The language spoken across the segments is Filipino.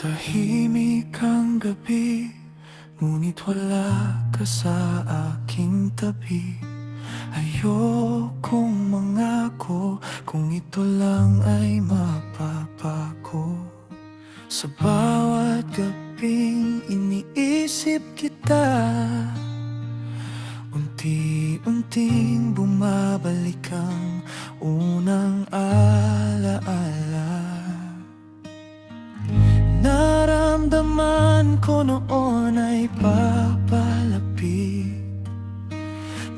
Tahimik ang gabi, ngunit wala ka sa aking tabi. Ayokong mangako kung ito lang ay mapapago. Sa bawat gabing iniisip kita, unti-unting bumabalik ang unang alaala. Naramdaman ko noon ay papalapit,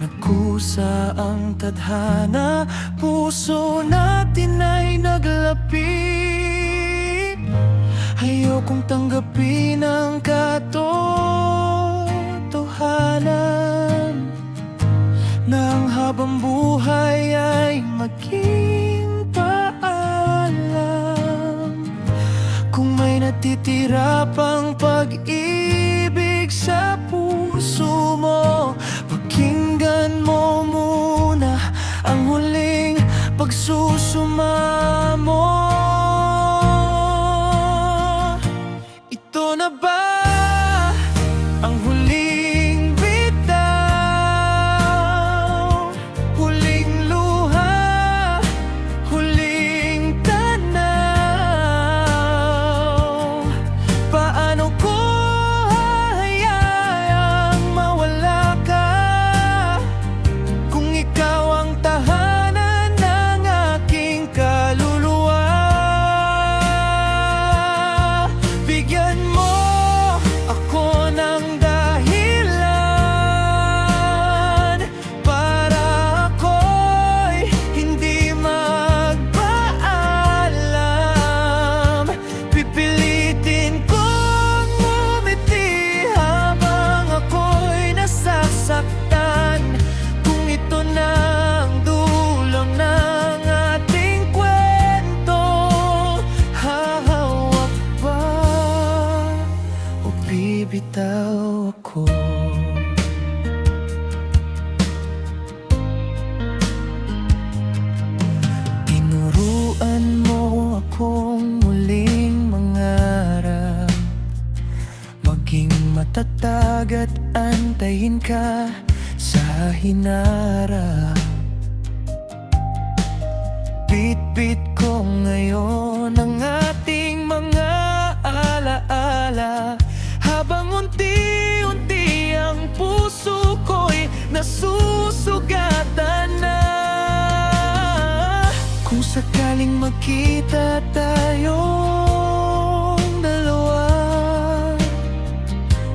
nagkusa ang tadhana, puso natin ay naglapit. Ayokong tanggapin ang katotohanan na ang habang buhay ay maging paalam. Kung may natitira pang pag-ibig sa puso mo, pakinggan mo muna ang huling pagsusumamo. Ito na ba ang huling bitaw? Huling luha, huling tanaw. Paano ko hayaang mawala ka kung ikaw ang tahanan ng aking kaluluwa? Bigyan mo ako ng dahilan para ako'y hindi magpaalam. Pipilitin kong ngumiti habang ako'y nasasaktan. Kung ito na ang dulo ng ating kwento, hahawak ba o bibitaw ako? Tinuruan mo akong muling mangarap, maging matatag at antayin ka sa hinarap. Bit-bit ko ngayon ang ating mga alaala, habang unti-unti ang puso ko'y nasusugatan na. Kung sakaling magkita tayong dalawa,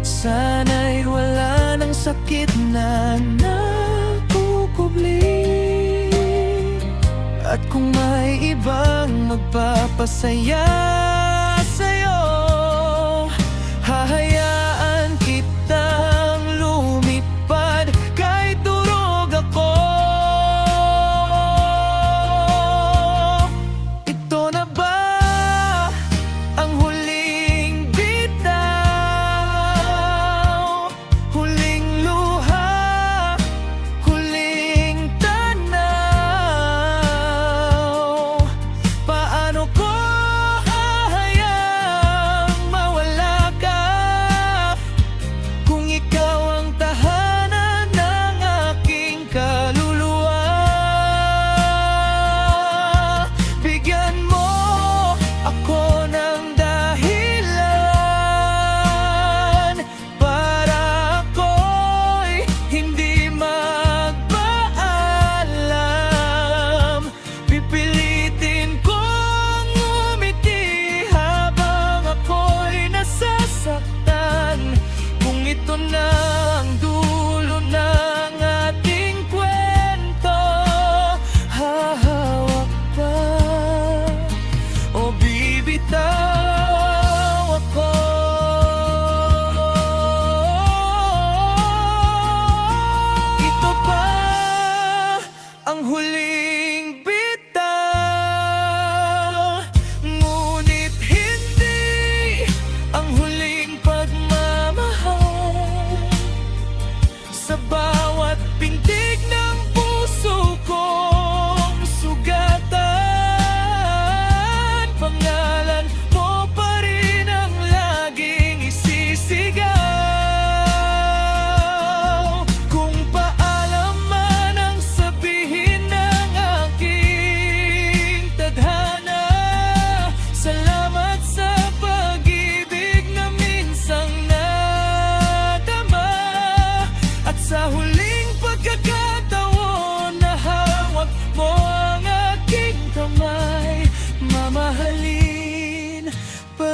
sana'y wala ng sakit na nakukubli. At kung may ibang magpapasaya sa'yo, hahayaan kitang lumipad kahit durog ako. Ito na ba ang huling bitaw? Huling luha, huling tanaw. Paano ko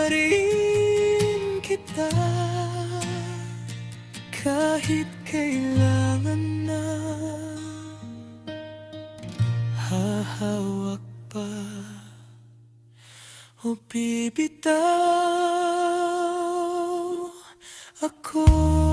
pa rin kita kahit kailangan na hahawak pa o bibitaw ako.